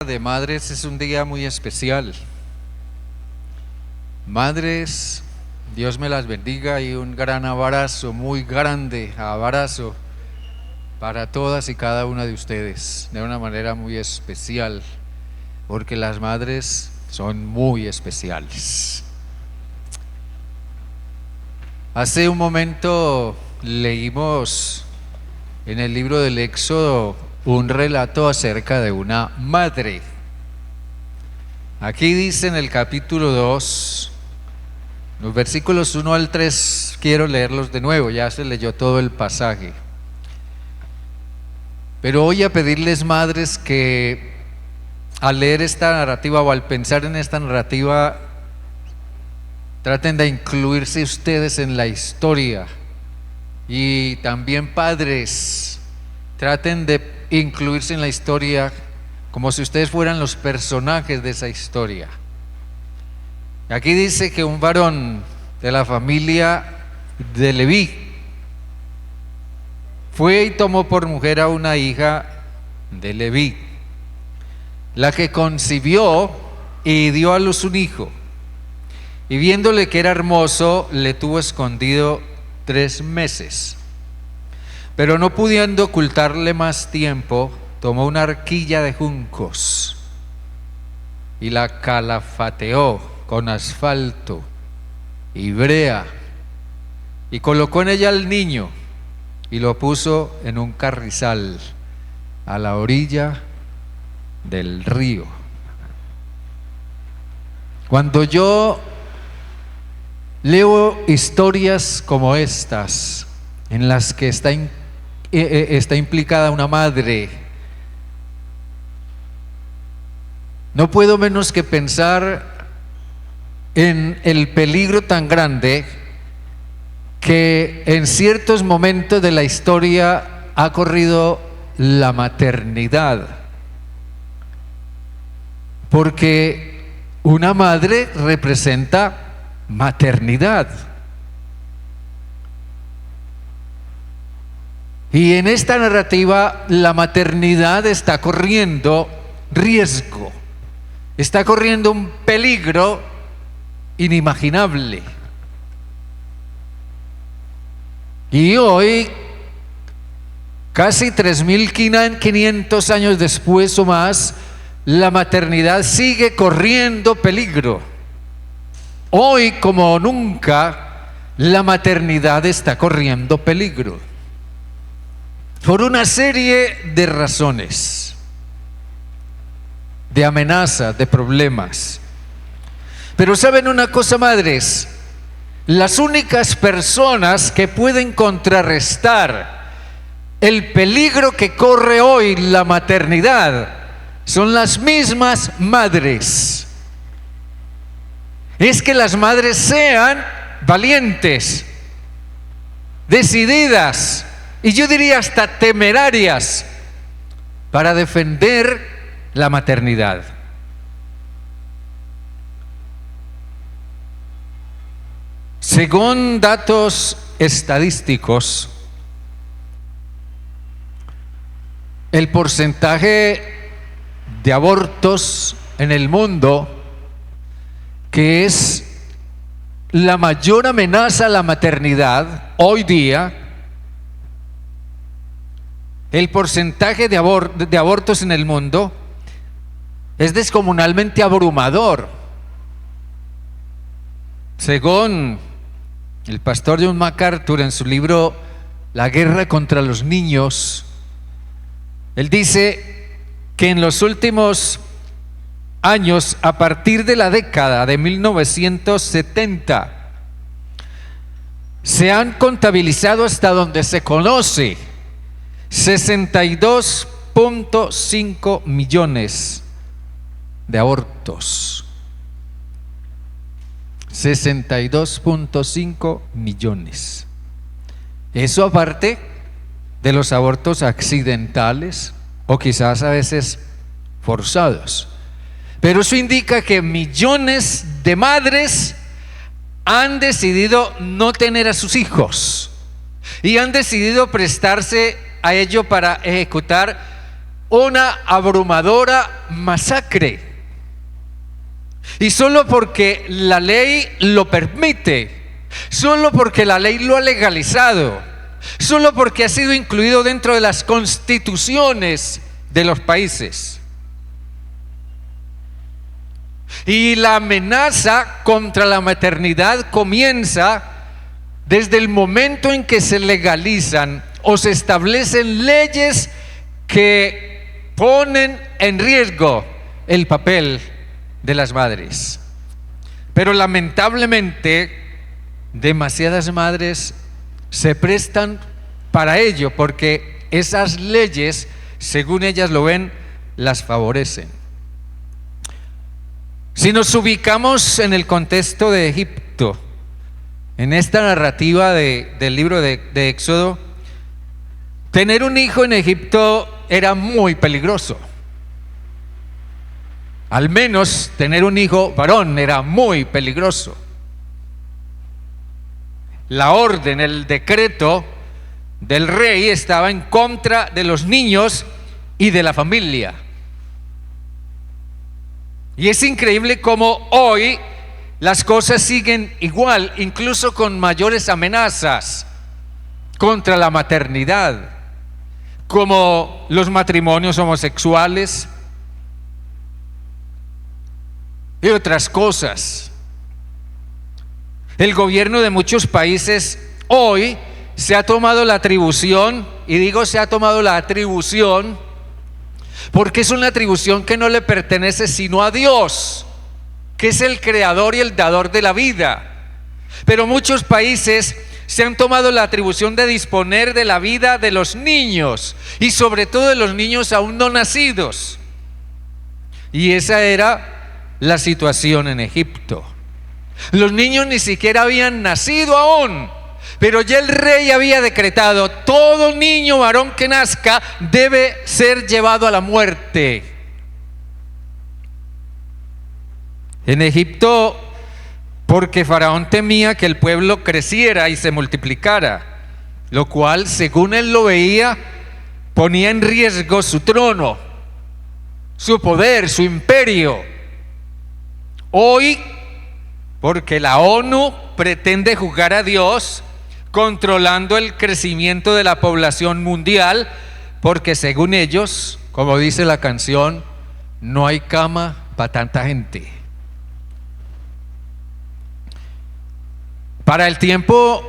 De madres es un día muy especial. Madres, Dios me las bendiga y un gran abrazo, muy grande abrazo para todas y cada una de ustedes, de una manera muy especial, porque las madres son muy especiales. Hace un momento leímos en el libro del Éxodo un relato acerca de una madre. Aquí dice en el capítulo 2, los versículos 1 al 3, quiero leerlos de nuevo, ya se leyó todo el pasaje. Pero voy a pedirles, madres, que al leer esta narrativa o al pensar en esta narrativa, traten de incluirse ustedes en la historia. Y también padres, traten de incluirse en la historia como si ustedes fueran los personajes de esa historia. Aquí dice que un varón de la familia de Leví fue y tomó por mujer a una hija de Leví, la que concibió y dio a luz un hijo, y viéndole que era hermoso, le tuvo escondido 3 meses. Pero no pudiendo ocultarle más tiempo, tomó una arquilla de juncos y la calafateó con asfalto y brea, y colocó en ella al niño y lo puso en un carrizal a la orilla del río. Cuando yo leo historias como estas, en las que está implicada una madre, no puedo menos que pensar en el peligro tan grande que en ciertos momentos de la historia ha corrido la maternidad, porque una madre representa maternidad. Y en esta narrativa la maternidad está corriendo riesgo, está corriendo un peligro inimaginable. Y hoy, casi 3.500 años después o más, la maternidad sigue corriendo peligro. Hoy como nunca, la maternidad está corriendo peligro, por una serie de razones, de amenazas, de problemas. Pero ¿saben una cosa, madres? Las únicas personas que pueden contrarrestar el peligro que corre hoy la maternidad son las mismas madres. Es que las madres sean valientes, decididas, y yo diría hasta temerarias, para defender la maternidad. Según datos estadísticos, el porcentaje de abortos en el mundo, que es la mayor amenaza a la maternidad hoy día, el porcentaje de abortos en el mundo es descomunalmente abrumador. Según el pastor John MacArthur en su libro La guerra contra los niños, él dice que en los últimos años, a partir de la década de 1970, se han contabilizado, hasta donde se conoce, 62.5 millones de abortos. 62.5 millones. Eso aparte de los abortos accidentales o quizás a veces forzados. Pero eso indica que millones de madres han decidido no tener a sus hijos y han decidido prestarse a ello para ejecutar una abrumadora masacre. Y solo porque la ley lo permite, solo porque la ley lo ha legalizado, solo porque ha sido incluido dentro de las constituciones de los países. Y la amenaza contra la maternidad comienza desde el momento en que se legalizan o se establecen leyes que ponen en riesgo el papel de las madres. Pero lamentablemente demasiadas madres se prestan para ello porque esas leyes, según ellas lo ven, las favorecen. Si nos ubicamos en el contexto de Egipto, en esta narrativa del libro de Éxodo, tener un hijo en Egipto era muy peligroso. Al menos tener un hijo varón era muy peligroso. La orden, el decreto del rey estaba en contra de los niños y de la familia. Y es increíble cómo hoy las cosas siguen igual, incluso con mayores amenazas contra la maternidad, como los matrimonios homosexuales y otras cosas. El gobierno de muchos países hoy se ha tomado la atribución, y digo se ha tomado la atribución porque es una atribución que no le pertenece sino a Dios, que es el creador y el dador de la vida. Pero muchos países se han tomado la atribución de disponer de la vida de los niños, y sobre todo de los niños aún no nacidos. Y esa era la situación en Egipto. Los niños ni siquiera habían nacido aún, pero ya el rey había decretado: todo niño varón que nazca debe ser llevado a la muerte. En Egipto, porque Faraón temía que el pueblo creciera y se multiplicara, lo cual, según él lo veía, ponía en riesgo su trono, su poder, su imperio. Hoy, porque la ONU pretende juzgar a Dios controlando el crecimiento de la población mundial, porque según ellos, como dice la canción, no hay cama para tanta gente. Para el tiempo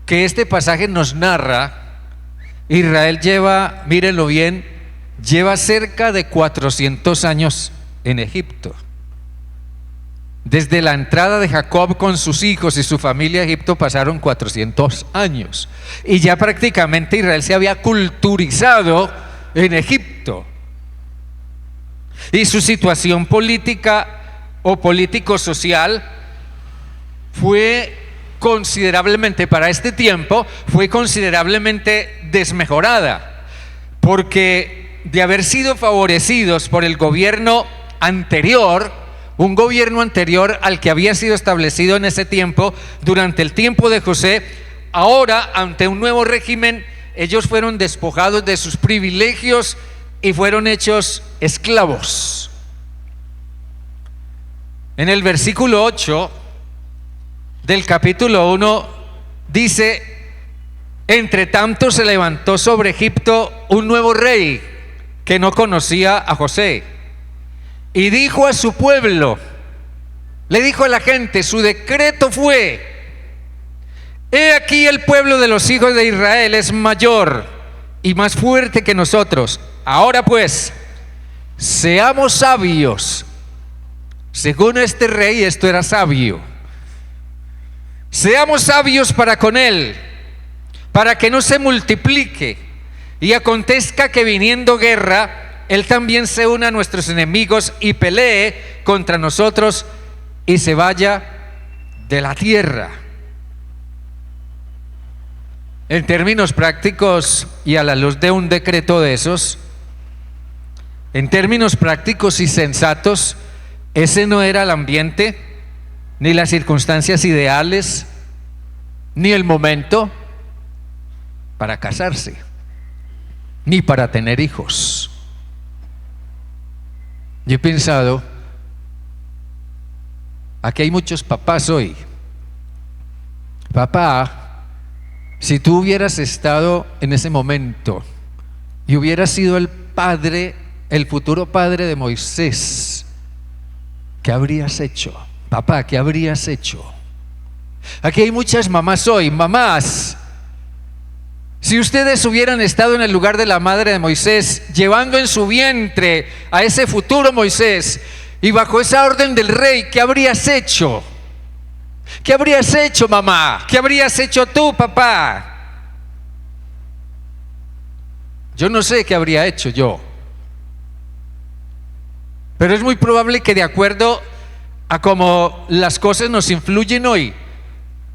que este pasaje nos narra, Israel lleva, mírenlo bien, lleva cerca de 400 años en Egipto. Desde la entrada de Jacob con sus hijos y su familia a Egipto pasaron 400 años. Y ya prácticamente Israel se había culturizado en Egipto. Y su situación política o político-social fue considerablemente, para este tiempo, fue considerablemente desmejorada. Porque de haber sido favorecidos por el gobierno anterior, un gobierno anterior al que había sido establecido en ese tiempo, durante el tiempo de José, ahora ante un nuevo régimen, ellos fueron despojados de sus privilegios y fueron hechos esclavos. En el versículo 8 del capítulo 1 dice: entre tanto se levantó sobre Egipto un nuevo rey que no conocía a José. Y dijo a su pueblo, le dijo a la gente, su decreto fue: he aquí el pueblo de los hijos de Israel es mayor y más fuerte que nosotros. Ahora pues, seamos sabios. Según este rey, esto era sabio. Seamos sabios para con él, para que no se multiplique y acontezca que viniendo guerra, él también se una a nuestros enemigos y pelee contra nosotros y se vaya de la tierra. En términos prácticos y a la luz de un decreto de esos, en términos prácticos y sensatos, ese no era el ambiente ni las circunstancias ideales, ni el momento para casarse, ni para tener hijos. Yo he pensado, aquí hay muchos papás hoy. Papá, si tú hubieras estado en ese momento y hubieras sido el padre, el futuro padre de Moisés, ¿qué habrías hecho? Papá, ¿qué habrías hecho? Aquí hay muchas mamás hoy. Mamás, si ustedes hubieran estado en el lugar de la madre de Moisés, llevando en su vientre a ese futuro Moisés y bajo esa orden del rey, ¿qué habrías hecho? ¿Qué habrías hecho, mamá? ¿Qué habrías hecho tú, papá? Yo no sé qué habría hecho yo, pero es muy probable que de acuerdo a cómo las cosas nos influyen hoy,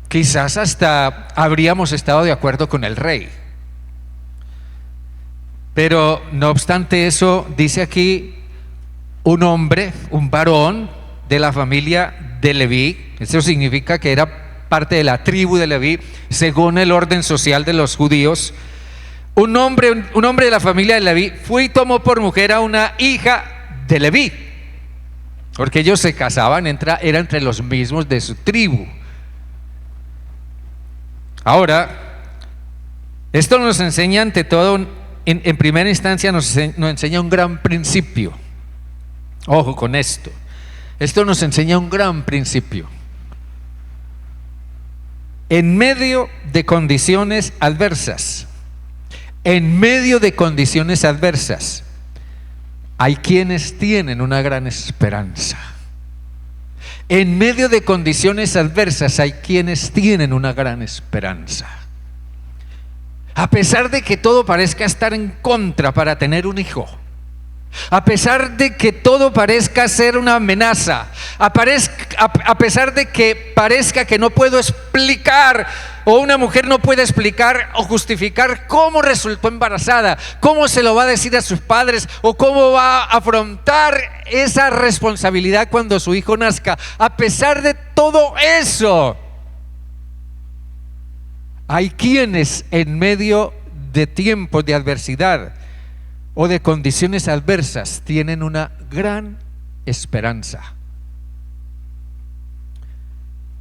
quizás hasta habríamos estado de acuerdo con el rey. Pero no obstante eso, dice aquí un hombre, un varón de la familia de Leví. Eso significa que era parte de la tribu de Leví, según el orden social de los judíos. Un hombre de la familia de Leví fue y tomó por mujer a una hija de Leví, porque ellos se casaban, era entre los mismos de su tribu. Ahora, esto nos enseña ante todo, en primera instancia nos enseña un gran principio. Ojo con esto. Esto nos enseña un gran principio. En medio de condiciones adversas, hay quienes tienen una gran esperanza. En medio de condiciones adversas hay quienes tienen una gran esperanza. A pesar de que todo parezca estar en contra para tener un hijo, a pesar de que todo parezca ser una amenaza, a pesar de que parezca que no puedo explicar, o una mujer no puede explicar o justificar cómo resultó embarazada, cómo se lo va a decir a sus padres, o cómo va a afrontar esa responsabilidad cuando su hijo nazca. A pesar de todo eso, hay quienes en medio de tiempos de adversidad o de condiciones adversas tienen una gran esperanza.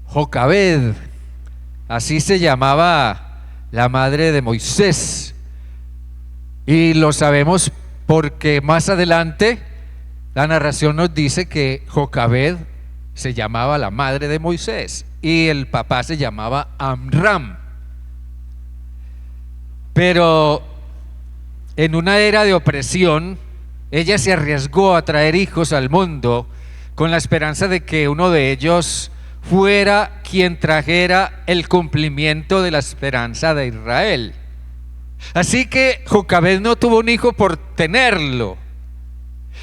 Jocabed, así se llamaba la madre de Moisés, y lo sabemos porque más adelante la narración nos dice que Jocabed se llamaba la madre de Moisés y el papá se llamaba Amram. Pero en una era de opresión, ella se arriesgó a traer hijos al mundo con la esperanza de que uno de ellos fuera quien trajera el cumplimiento de la esperanza de Israel. Así que Jocabed no tuvo un hijo por tenerlo.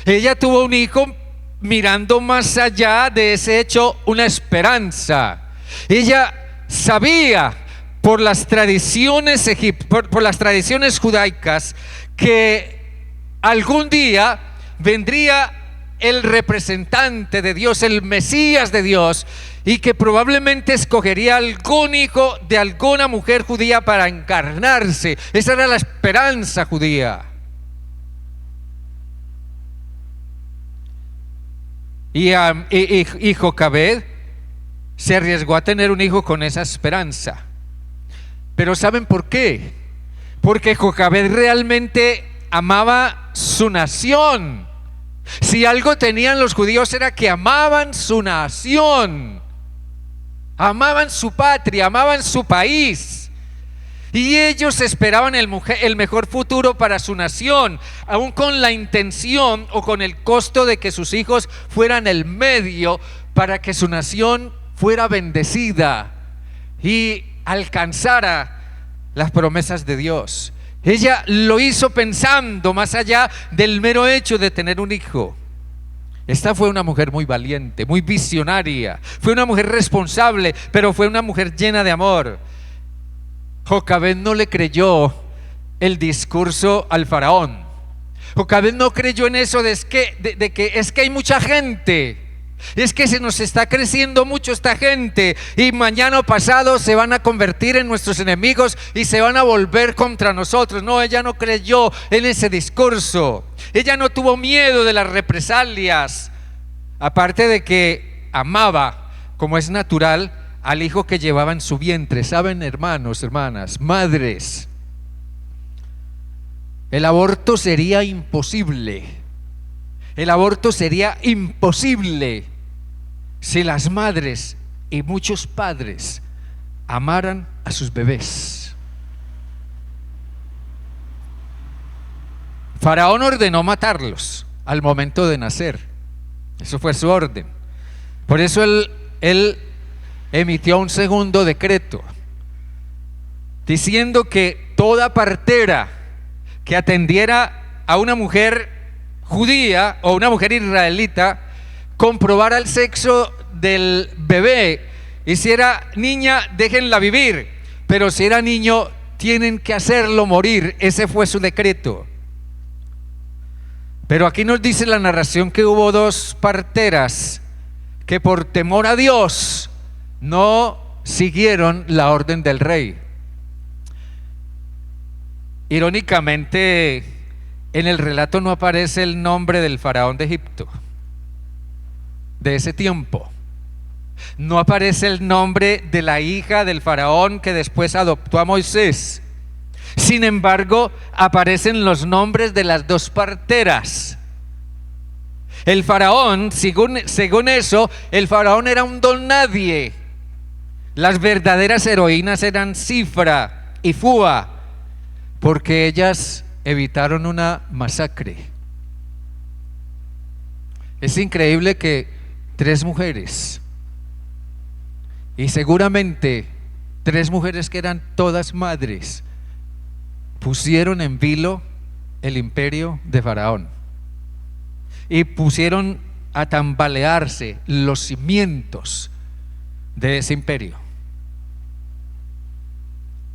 Ella tuvo un hijo mirando más allá de ese hecho, una esperanza. Ella sabía por las tradiciones judaicas que algún día vendría el representante de Dios, el Mesías de Dios, y que probablemente escogería algún hijo de alguna mujer judía para encarnarse. Esa era la esperanza judía. Y Jocabed se arriesgó a tener un hijo con esa esperanza. Pero ¿saben por qué? Porque Jocabed realmente amaba su nación. Si algo tenían los judíos era que amaban su nación, amaban su patria, amaban su país, y ellos esperaban el mejor futuro para su nación, aun con la intención o con el costo de que sus hijos fueran el medio para que su nación fuera bendecida y alcanzara las promesas de Dios. Ella lo hizo pensando más allá del mero hecho de tener un hijo. Esta fue una mujer muy valiente, muy visionaria, fue una mujer responsable, pero fue una mujer llena de amor. Jocabed no le creyó el discurso al faraón. Jocabed no creyó en eso de que es que hay mucha gente. Es que se nos está creciendo mucho esta gente y mañana o pasado se van a convertir en nuestros enemigos y se van a volver contra nosotros. No, ella no creyó en ese discurso. Ella no tuvo miedo de las represalias. Aparte de que amaba, como es natural, al hijo que llevaba en su vientre. Saben, hermanos, hermanas, madres, el aborto sería imposible. El aborto sería imposible si las madres y muchos padres amaran a sus bebés. Faraón ordenó matarlos al momento de nacer. Eso fue su orden. Por eso él emitió un segundo decreto diciendo que toda partera que atendiera a una mujer judía o una mujer israelita comprobara el sexo del bebé, y si era niña déjenla vivir, pero si era niño tienen que hacerlo morir. Ese fue su decreto. Pero aquí nos dice la narración que hubo dos parteras que por temor a Dios no siguieron la orden del rey. Irónicamente, en el relato no aparece el nombre del faraón de Egipto de ese tiempo. No aparece el nombre de la hija del faraón que después adoptó a Moisés. Sin embargo, aparecen los nombres de las dos parteras. El faraón, según eso, el faraón era un don nadie. Las verdaderas heroínas eran Cifra y Fúa, porque ellas evitaron una masacre. Es increíble que 3 mujeres, y seguramente 3 mujeres que eran todas madres, pusieron en vilo el imperio de Faraón y pusieron a tambalearse los cimientos de ese imperio.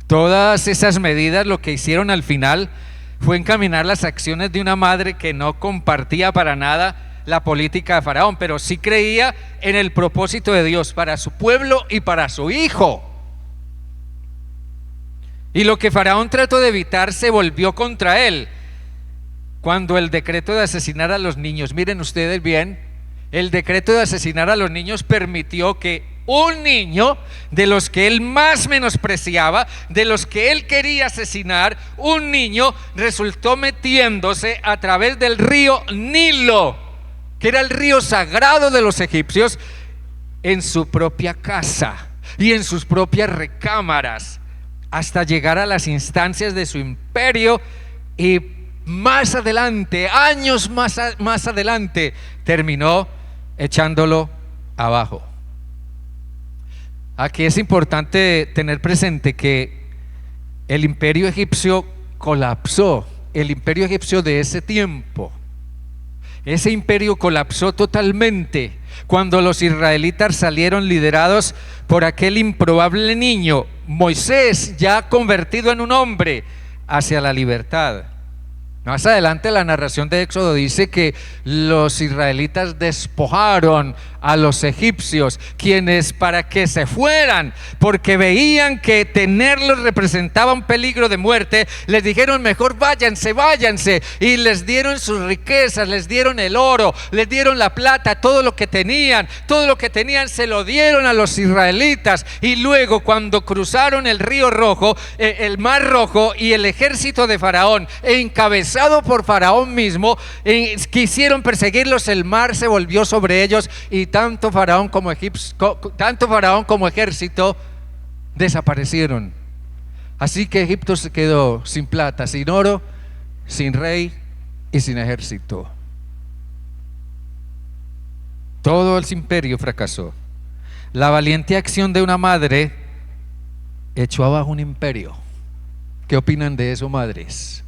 Todas esas medidas lo que hicieron al final fue encaminar las acciones de una madre que no compartía para nada la política de Faraón, pero sí creía en el propósito de Dios para su pueblo y para su hijo. Y lo que Faraón trató de evitar se volvió contra él cuando el decreto de asesinar a los niños, miren ustedes bien, el decreto de asesinar a los niños permitió que un niño de los que él más menospreciaba, de los que él quería asesinar, un niño resultó metiéndose a través del río Nilo, que era el río sagrado de los egipcios, en su propia casa y en sus propias recámaras, hasta llegar a las instancias de su imperio, y más adelante, años más adelante, terminó echándolo abajo. Aquí es importante tener presente que el imperio egipcio colapsó, el imperio egipcio de ese tiempo. Ese imperio colapsó totalmente cuando los israelitas salieron liderados por aquel improbable niño, Moisés, ya convertido en un hombre, hacia la libertad. Más adelante la narración de Éxodo dice que los israelitas despojaron a los egipcios, quienes para que se fueran, porque veían que tenerlos representaba un peligro de muerte, les dijeron mejor váyanse, váyanse, y les dieron sus riquezas, les dieron el oro, les dieron la plata, todo lo que tenían se lo dieron a los israelitas. Y luego cuando cruzaron el río Rojo, el mar Rojo, y el ejército de Faraón, encabezado por Faraón mismo, quisieron perseguirlos, el mar se volvió sobre ellos, y tanto Faraón como ejército desaparecieron. Así que Egipto se quedó sin plata, sin oro, sin rey y sin ejército. Todo el imperio fracasó. La valiente acción de una madre echó abajo un imperio. ¿Qué opinan de eso, madres?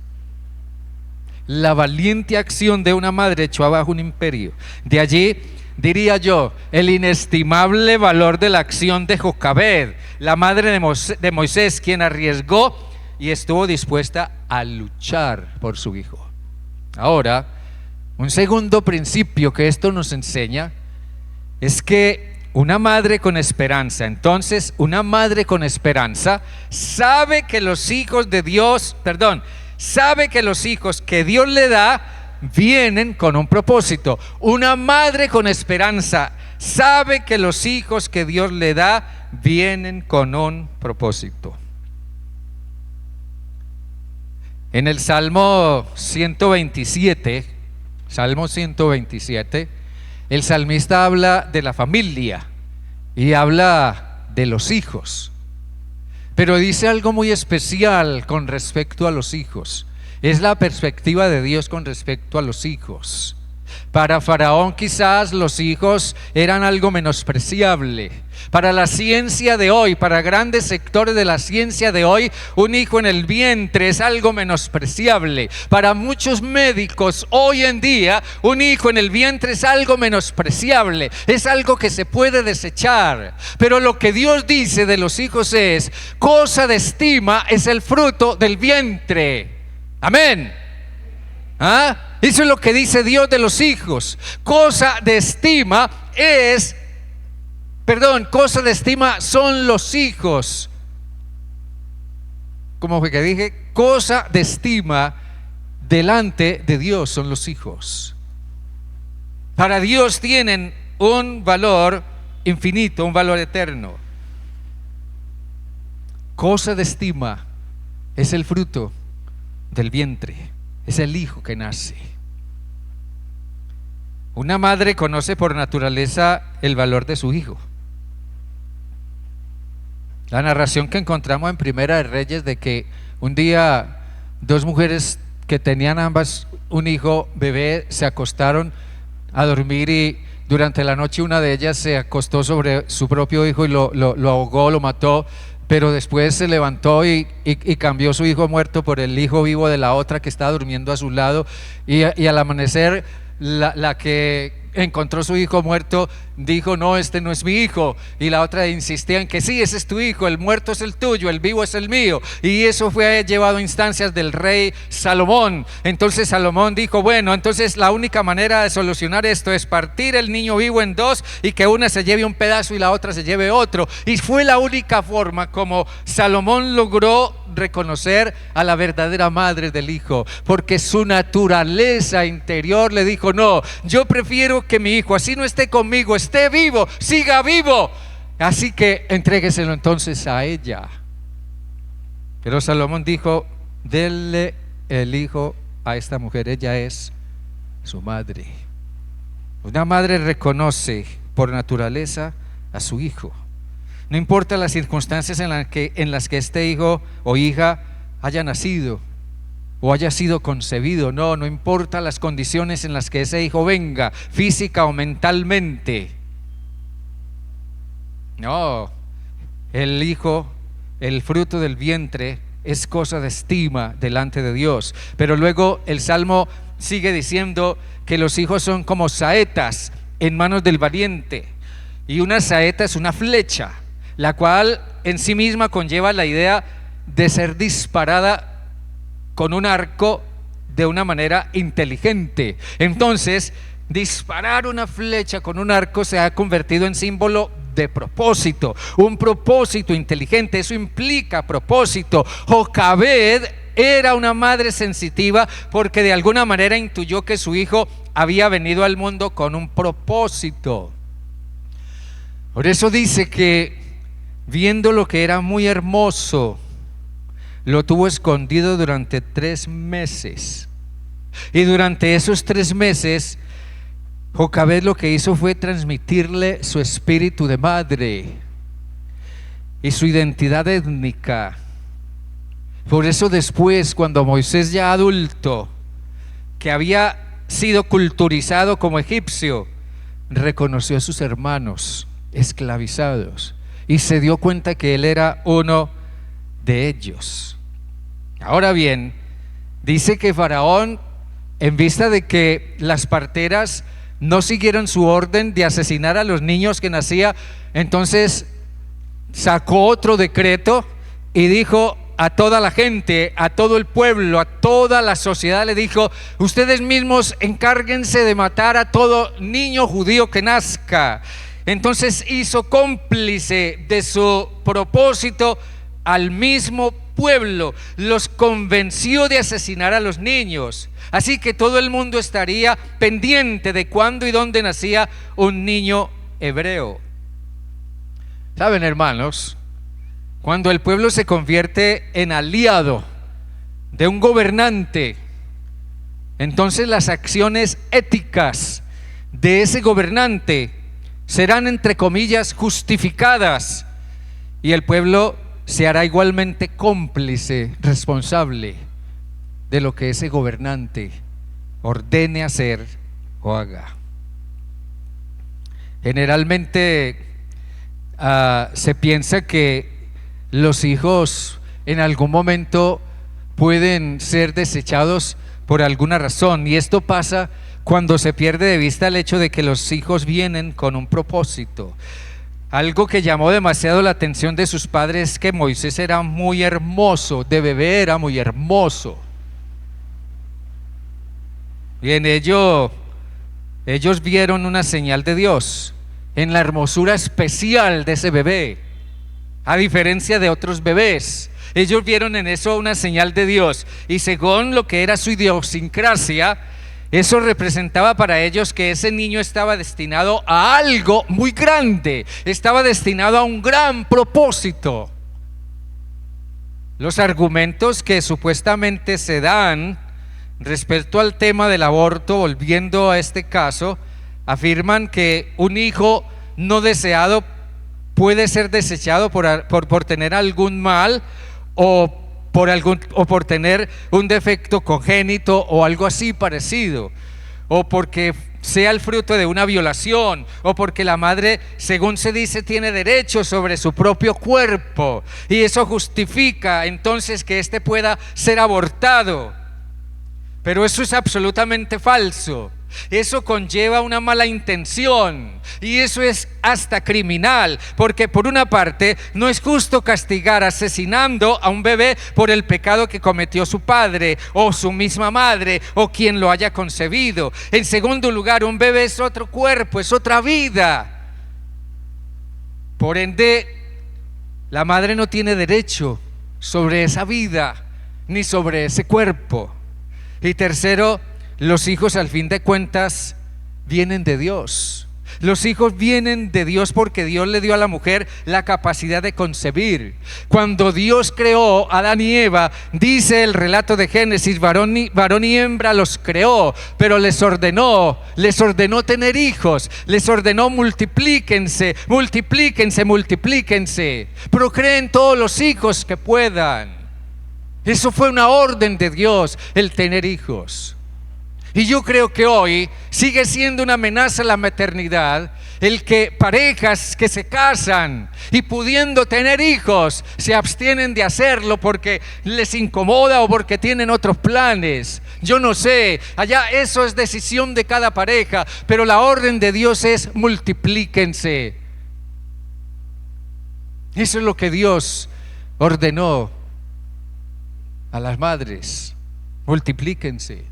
La valiente acción de una madre echó abajo un imperio. De allí, diría yo, el inestimable valor de la acción de Jocabed, la madre de Moisés, quien arriesgó y estuvo dispuesta a luchar por su hijo. Ahora, un segundo principio que esto nos enseña es que una madre con esperanza, entonces una madre con esperanza sabe que los hijos de Dios, sabe que los hijos que Dios le da vienen con un propósito. Una madre con esperanza sabe que los hijos que Dios le da vienen con un propósito. En el Salmo 127, el salmista habla de la familia y habla de los hijos, pero dice algo muy especial con respecto a los hijos. Es la perspectiva de Dios con respecto a los hijos. Para Faraón quizás los hijos eran algo menospreciable. Para la ciencia de hoy, para grandes sectores de la ciencia de hoy, un hijo en el vientre es algo menospreciable. Para muchos médicos hoy en día, un hijo en el vientre es algo menospreciable, es algo que se puede desechar. Pero lo que Dios dice de los hijos es: cosa de estima es el fruto del vientre. Amén. Eso es lo que dice Dios de los hijos. Cosa de estima son los hijos. ¿Cómo fue que dije? Cosa de estima delante de Dios son los hijos. Para Dios tienen un valor infinito, un valor eterno. Cosa de estima es el fruto del vientre, es el hijo que nace. Una madre conoce por naturaleza el valor de su hijo. La narración que encontramos en Primera de Reyes de que un día dos mujeres que tenían ambas un hijo bebé se acostaron a dormir, y durante la noche una de ellas se acostó sobre su propio hijo y lo ahogó, lo mató. Pero después se levantó y cambió su hijo muerto por el hijo vivo de la otra que estaba durmiendo a su lado. Y al amanecer, la que encontró su hijo muerto dijo: no, este no es mi hijo. Y la otra insistía en que sí, ese es tu hijo, el muerto es el tuyo, el vivo es el mío. Y eso fue llevado a instancias del rey Salomón. Entonces Salomón dijo: bueno, entonces la única manera de solucionar esto es partir el niño vivo en dos y que una se lleve un pedazo y la otra se lleve otro. Y fue la única forma como Salomón logró reconocer a la verdadera madre del hijo, porque su naturaleza interior le dijo: no, yo prefiero que mi hijo, así no esté conmigo, esté vivo, siga vivo, así que entrégueselo entonces a ella. Pero Salomón dijo: denle el hijo a esta mujer, ella es su madre. Una madre reconoce por naturaleza a su hijo. No importa las circunstancias en las que este hijo o hija haya nacido o haya sido concebido. No importa las condiciones en las que ese hijo venga, física o mentalmente. No, el hijo, el fruto del vientre, es cosa de estima delante de Dios. Pero luego el Salmo sigue diciendo que los hijos son como saetas en manos del valiente. Y una saeta es una flecha, la cual en sí misma conlleva la idea de ser disparada con un arco de una manera inteligente. Entonces, disparar una flecha con un arco se ha convertido en símbolo de propósito, un propósito inteligente. Eso implica propósito. Jocabed era una madre sensitiva porque de alguna manera intuyó que su hijo había venido al mundo con un propósito. Por eso dice que, viendo lo que era muy hermoso, lo tuvo escondido durante 3 meses. Y durante esos 3 meses, Jocabed lo que hizo fue transmitirle su espíritu de madre y su identidad étnica. Por eso después, cuando Moisés, ya adulto, que había sido culturizado como egipcio, reconoció a sus hermanos esclavizados y se dio cuenta que él era uno de ellos. Ahora bien, dice que Faraón, en vista de que las parteras no siguieron su orden de asesinar a los niños que nacían, entonces sacó otro decreto y dijo: a toda la gente, a todo el pueblo, a toda la sociedad, le dijo: ustedes mismos encárguense de matar a todo niño judío que nazca. Entonces hizo cómplice de su propósito al mismo pueblo, los convenció de asesinar a los niños. Así que todo el mundo estaría pendiente de cuándo y dónde nacía un niño hebreo. ¿Saben, hermanos? Cuando el pueblo se convierte en aliado de un gobernante, entonces las acciones éticas de ese gobernante serán, entre comillas, justificadas, y el pueblo se hará igualmente cómplice, responsable de lo que ese gobernante ordene hacer o haga. Generalmente se piensa que los hijos en algún momento pueden ser desechados por alguna razón, y esto pasa cuando se pierde de vista el hecho de que los hijos vienen con un propósito. Algo que llamó demasiado la atención de sus padres es que Moisés era muy hermoso, de bebé era muy hermoso, y en ello ellos vieron una señal de Dios en la hermosura especial de ese bebé. A diferencia de otros bebés, ellos vieron en eso una señal de Dios, y según lo que era su idiosincrasia, eso representaba para ellos que ese niño estaba destinado a algo muy grande, estaba destinado a un gran propósito. Los argumentos que supuestamente se dan respecto al tema del aborto, volviendo a este caso, afirman que un hijo no deseado puede ser desechado por tener algún mal, o por tener un defecto congénito o algo así parecido, o porque sea el fruto de una violación, o porque la madre, según se dice, tiene derecho sobre su propio cuerpo, y eso justifica entonces que éste pueda ser abortado. Pero eso es absolutamente falso. Eso conlleva una mala intención, y eso es hasta criminal, porque por una parte no es justo castigar asesinando a un bebé por el pecado que cometió su padre o su misma madre o quien lo haya concebido. En segundo lugar, un bebé es otro cuerpo, es otra vida. Por ende, la madre no tiene derecho sobre esa vida ni sobre ese cuerpo. Y tercero, los hijos, al fin de cuentas, vienen de Dios. Los hijos vienen de Dios porque Dios le dio a la mujer la capacidad de concebir. Cuando Dios creó a Adán y Eva, dice el relato de Génesis, varón y hembra los creó, pero les ordenó tener hijos, les ordenó multiplíquense, procreen todos los hijos que puedan. Eso fue una orden de Dios, el tener hijos. Y yo creo que hoy sigue siendo una amenaza a la maternidad el que parejas que se casan y pudiendo tener hijos se abstienen de hacerlo porque les incomoda o porque tienen otros planes. Yo no sé, allá eso es decisión de cada pareja, pero la orden de Dios es multiplíquense. Eso es lo que Dios ordenó a las madres: multiplíquense.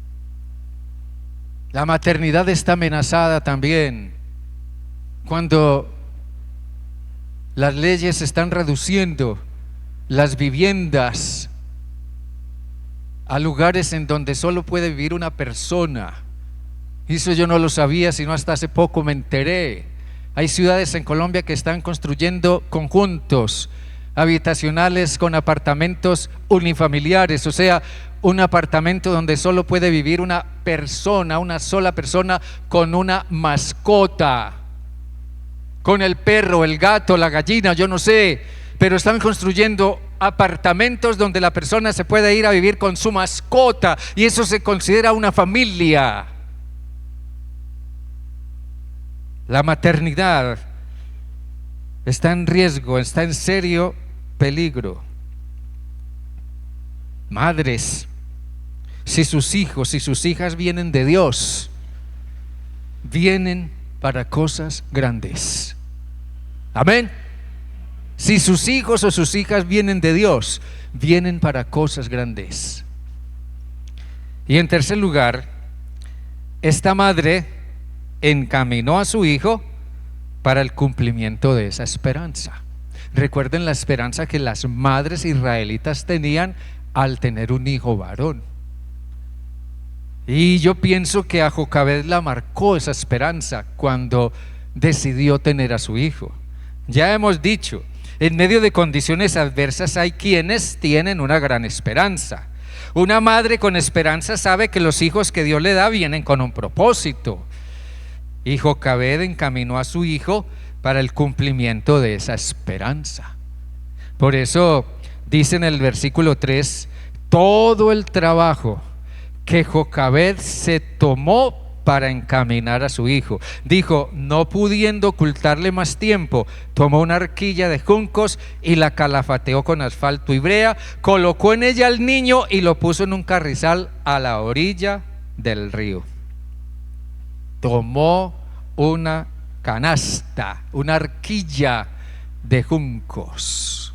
La maternidad está amenazada también cuando las leyes están reduciendo las viviendas a lugares en donde solo puede vivir una persona. Eso yo no lo sabía, sino hasta hace poco me enteré. Hay ciudades en Colombia que están construyendo conjuntos habitacionales con apartamentos unifamiliares, o sea, un apartamento donde solo puede vivir una persona, una sola persona con una mascota, con el perro, el gato, la gallina, yo no sé, pero están construyendo apartamentos donde la persona se puede ir a vivir con su mascota, y eso se considera una familia. La maternidad está en riesgo, está en serio peligro. Madres, si sus hijos y sus hijas vienen de Dios, vienen para cosas grandes. Amén. Si sus hijos o sus hijas vienen de Dios, vienen para cosas grandes. Y en tercer lugar, esta madre encaminó a su hijo para el cumplimiento de esa esperanza. Recuerden la esperanza que las madres israelitas tenían al tener un hijo varón. Y yo pienso que a Jocabed la marcó esa esperanza cuando decidió tener a su hijo. Ya hemos dicho, en medio de condiciones adversas hay quienes tienen una gran esperanza. Una madre con esperanza sabe que los hijos que Dios le da vienen con un propósito. Y Jocabed encaminó a su hijo para el cumplimiento de esa esperanza. Por eso dice en el versículo 3, todo el trabajo que Jocabed se tomó para encaminar a su hijo. Dijo, no pudiendo ocultarle más tiempo, tomó una arquilla de juncos y la calafateó con asfalto y brea, colocó en ella al niño y lo puso en un carrizal a la orilla del río. Tomó una canasta, una arquilla de juncos.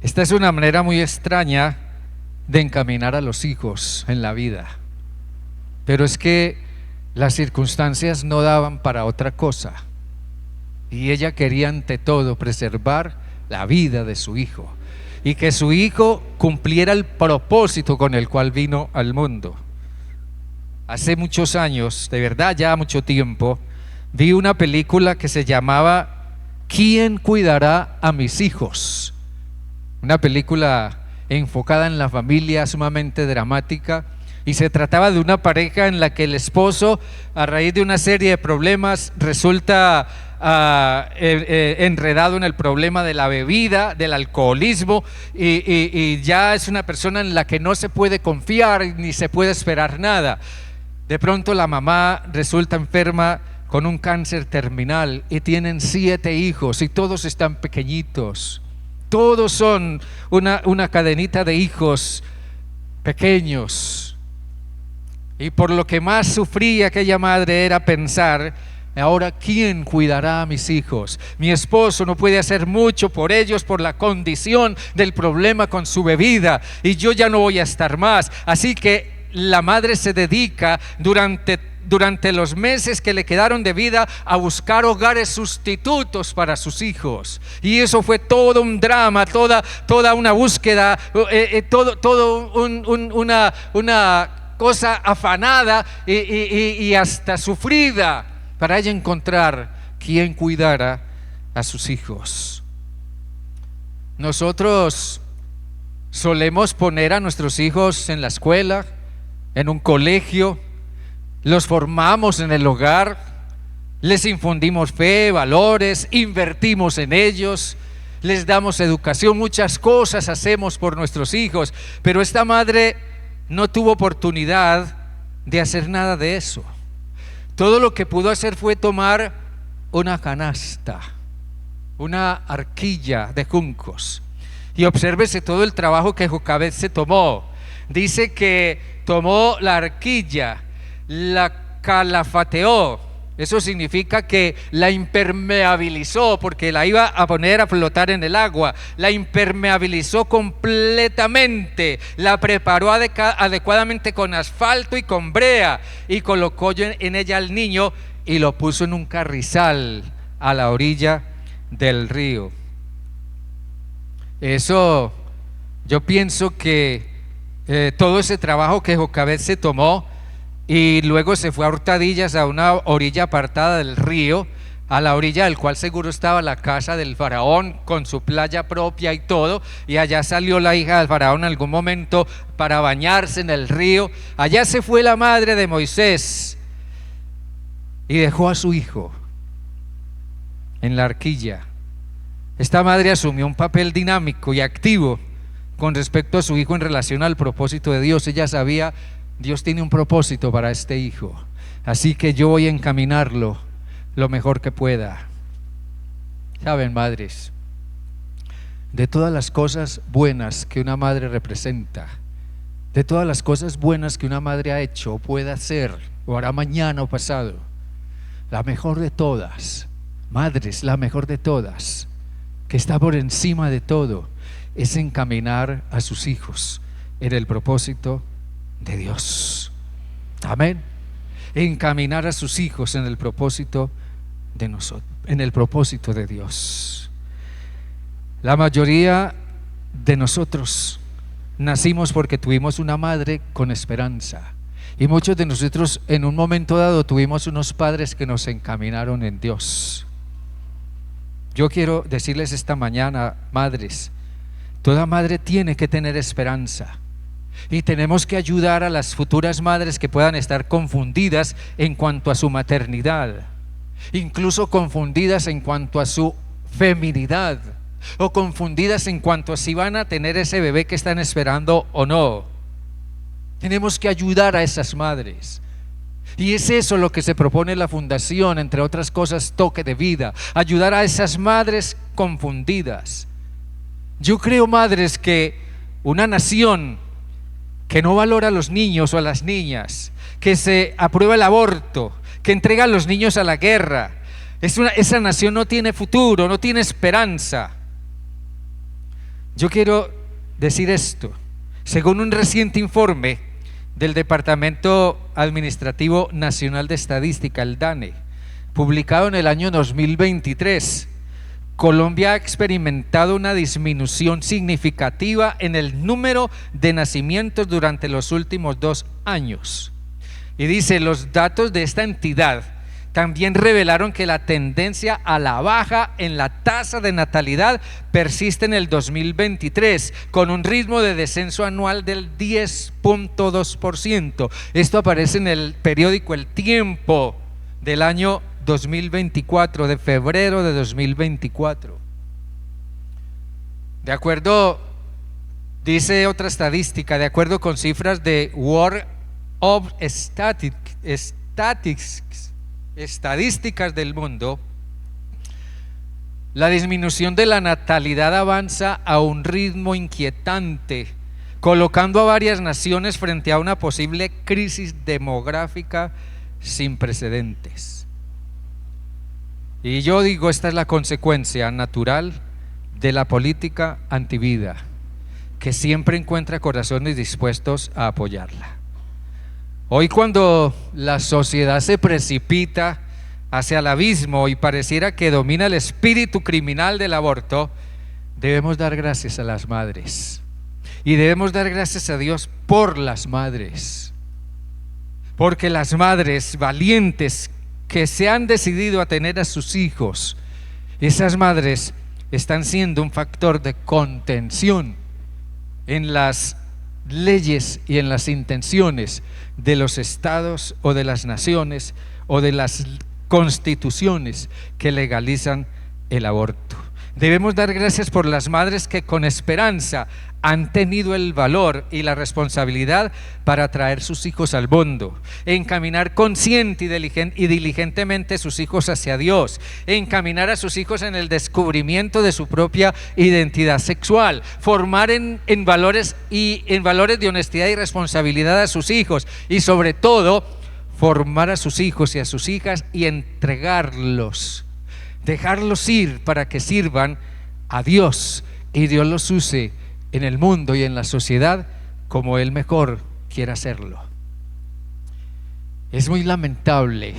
Esta es una manera muy extraña de encaminar a los hijos en la vida, pero es que las circunstancias no daban para otra cosa y ella quería ante todo preservar la vida de su hijo y que su hijo cumpliera el propósito con el cual vino al mundo. Hace muchos años, de verdad ya mucho tiempo, vi una película que se llamaba ¿Quién cuidará a mis hijos? Una película enfocada en la familia, sumamente dramática, y se trataba de una pareja en la que el esposo, a raíz de una serie de problemas, resulta enredado en el problema de la bebida, del alcoholismo, y ya es una persona en la que no se puede confiar ni se puede esperar nada. De pronto la mamá resulta enferma con un cáncer terminal y tienen 7 hijos y todos están pequeñitos. Todos son una cadenita de hijos pequeños. Y por lo que más sufría aquella madre era pensar, ahora ¿quién cuidará a mis hijos? Mi esposo no puede hacer mucho por ellos por la condición del problema con su bebida y yo ya no voy a estar más. Así que la madre se dedica durante los meses que le quedaron de vida a buscar hogares sustitutos para sus hijos, y eso fue todo un drama, toda una búsqueda, una cosa afanada y hasta sufrida para ella encontrar quien cuidara a sus hijos. Nosotros solemos poner a nuestros hijos en la escuela, en un colegio, los formamos en el hogar, les infundimos fe, valores, invertimos en ellos, les damos educación, muchas cosas hacemos por nuestros hijos, pero esta madre no tuvo oportunidad de hacer nada de eso. Todo lo que pudo hacer fue tomar una canasta, una arquilla de juncos, y obsérvese todo el trabajo que Jocabed se tomó. Dice que tomó la arquilla, la calafateó, eso significa que la impermeabilizó, porque la iba a poner a flotar en el agua, la impermeabilizó completamente, la preparó adecuadamente con asfalto y con brea, y colocó en ella al niño y lo puso en un carrizal a la orilla del río. Eso, yo pienso que todo ese trabajo que Jocabed se tomó y luego se fue a hurtadillas a una orilla apartada del río, a la orilla del cual seguro estaba la casa del faraón con su playa propia y todo, y allá salió la hija del faraón en algún momento para bañarse en el río. Allá se fue la madre de Moisés y dejó a su hijo en la arquilla. Esta madre asumió un papel dinámico y activo con respecto a su hijo en relación al propósito de Dios. Ella sabía, Dios tiene un propósito para este hijo, así que yo voy a encaminarlo lo mejor que pueda. Saben, madres, de todas las cosas buenas que una madre representa, de todas las cosas buenas que una madre ha hecho o puede hacer o hará mañana o pasado, la mejor de todas madres, la mejor de todas, que está por encima de todo, es encaminar a sus hijos en el propósito de Dios. Amén. Encaminar a sus hijos en el propósito de nosotros, en el propósito de Dios. La mayoría de nosotros nacimos porque tuvimos una madre con esperanza, y muchos de nosotros en un momento dado tuvimos unos padres que nos encaminaron en Dios. Yo quiero decirles esta mañana, madres, toda madre tiene que tener esperanza, y tenemos que ayudar a las futuras madres que puedan estar confundidas en cuanto a su maternidad, incluso confundidas en cuanto a su feminidad, o confundidas en cuanto a si van a tener ese bebé que están esperando o no. Tenemos que ayudar a esas madres, y es eso lo que se propone la fundación, entre otras cosas, Toque de Vida, ayudar a esas madres confundidas. Yo creo, madres, que una nación que no valora a los niños o a las niñas, que se aprueba el aborto, que entrega a los niños a la guerra, esa nación no tiene futuro, no tiene esperanza. Yo quiero decir esto: según un reciente informe del Departamento Administrativo Nacional de Estadística, el DANE, publicado en el año 2023, Colombia ha experimentado una disminución significativa en el número de nacimientos durante los últimos 2 años. Y dice, los datos de esta entidad también revelaron que la tendencia a la baja en la tasa de natalidad persiste en el 2023, con un ritmo de descenso anual del 10.2%. Esto aparece en el periódico El Tiempo del año 2024, de febrero de 2024. De acuerdo, dice otra estadística, de acuerdo con cifras de World of Estadísticas del mundo, la disminución de la natalidad avanza a un ritmo inquietante, colocando a varias naciones frente a una posible crisis demográfica sin precedentes. Y yo digo, esta es la consecuencia natural de la política antivida, que siempre encuentra corazones dispuestos a apoyarla. Hoy, cuando la sociedad se precipita hacia el abismo y pareciera que domina el espíritu criminal del aborto, debemos dar gracias a las madres, y debemos dar gracias a Dios por las madres, porque las madres valientes que se han decidido a tener a sus hijos, esas madres están siendo un factor de contención en las leyes y en las intenciones de los estados o de las naciones o de las constituciones que legalizan el aborto. Debemos dar gracias por las madres que con esperanza han tenido el valor y la responsabilidad para traer sus hijos al mundo, encaminar consciente y diligentemente sus hijos hacia Dios, encaminar a sus hijos en el descubrimiento de su propia identidad sexual, formar en valores de honestidad y responsabilidad a sus hijos, y sobre todo formar a sus hijos y a sus hijas y entregarlos, dejarlos ir para que sirvan a Dios y Dios los use en el mundo y en la sociedad como Él mejor quiera hacerlo. Es muy lamentable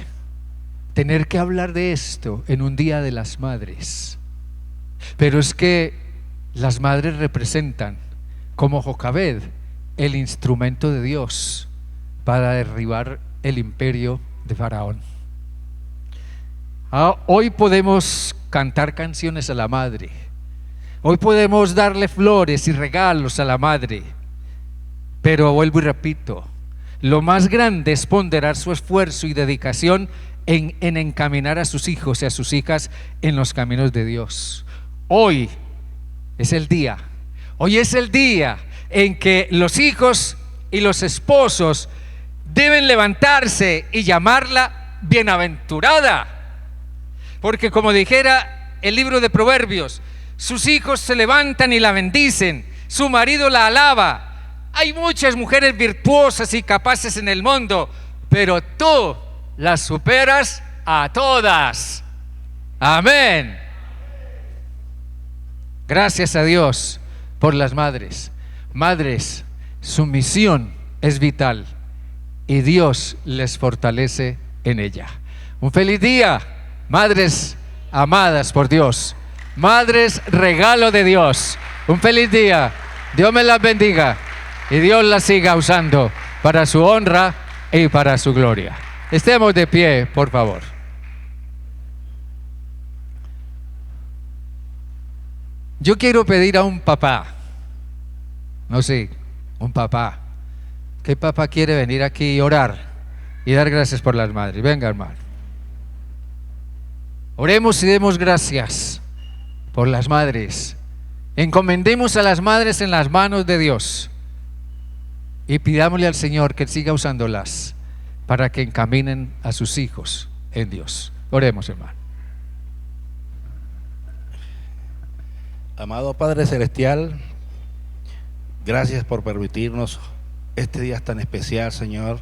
tener que hablar de esto en un día de las madres, pero es que las madres representan, como Jocabed, el instrumento de Dios para derribar el imperio de Faraón. Hoy podemos cantar canciones a la madre, hoy podemos darle flores y regalos a la madre, pero vuelvo y repito, lo más grande es ponderar su esfuerzo y dedicación en encaminar a sus hijos y a sus hijas en los caminos de Dios. Hoy es el día en que los hijos y los esposos deben levantarse y llamarla bienaventurada, porque como dijera el libro de Proverbios, sus hijos se levantan y la bendicen, su marido la alaba. Hay muchas mujeres virtuosas y capaces en el mundo, pero tú las superas a todas. Amén. Gracias a Dios por las madres. Madres, su misión es vital y Dios les fortalece en ella. Un feliz día, madres amadas por Dios, madres regalo de Dios. Un feliz día, Dios me las bendiga y Dios las siga usando para su honra y para su gloria. Estemos de pie, por favor. Yo quiero pedir a un papá, no sé, un papá. ¿Qué papá quiere venir aquí y orar y dar gracias por las madres? Venga, hermano. Oremos y demos gracias por las madres. Encomendemos a las madres en las manos de Dios y pidámosle al Señor que siga usándolas para que encaminen a sus hijos en Dios. Oremos, hermano. Amado Padre Celestial, gracias por permitirnos este día tan especial, Señor,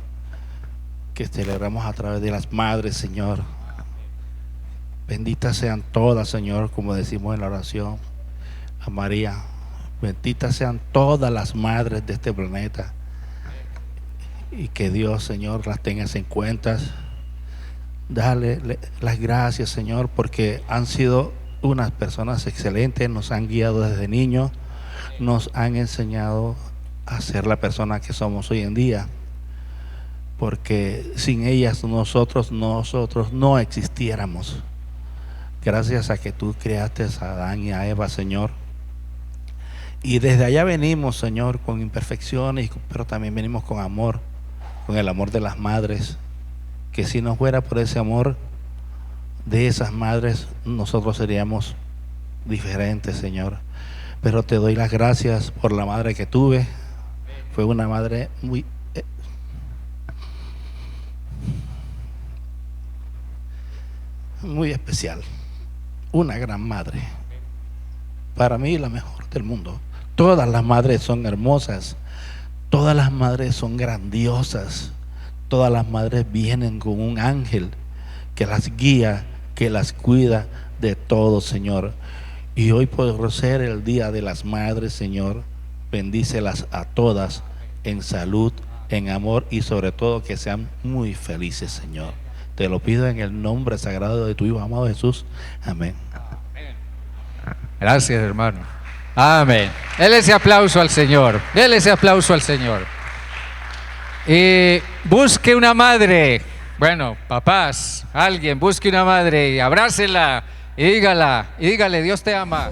que celebramos a través de las madres, Señor. Benditas sean todas, Señor, como decimos en la oración a María. Benditas sean todas las madres de este planeta. Y que Dios, Señor, las tenga en cuenta. Dale las gracias, Señor, porque han sido unas personas excelentes, nos han guiado desde niños, nos han enseñado a ser la persona que somos hoy en día, porque sin ellas nosotros no existiéramos. Gracias a que tú creaste a Adán y a Eva, Señor, y desde allá venimos, Señor, con imperfecciones, pero también venimos con amor, con el amor de las madres, que si no fuera por ese amor de esas madres, nosotros seríamos diferentes, Señor. Pero te doy las gracias por la madre que tuve. Fue una madre muy especial, una gran madre, para mí la mejor del mundo. Todas las madres son hermosas, todas las madres son grandiosas, todas las madres vienen con un ángel que las guía, que las cuida de todo, Señor. Y hoy por ser el Día de las Madres, Señor, bendícelas a todas en salud, en amor y sobre todo que sean muy felices, Señor. Te lo pido en el nombre sagrado de tu Hijo amado Jesús. Amén. Gracias, hermano. Amén. Dele ese aplauso al Señor. Dele ese aplauso al Señor. Y busque una madre. Bueno, papás, alguien busque una madre y abrácela y dígale, Dios te ama.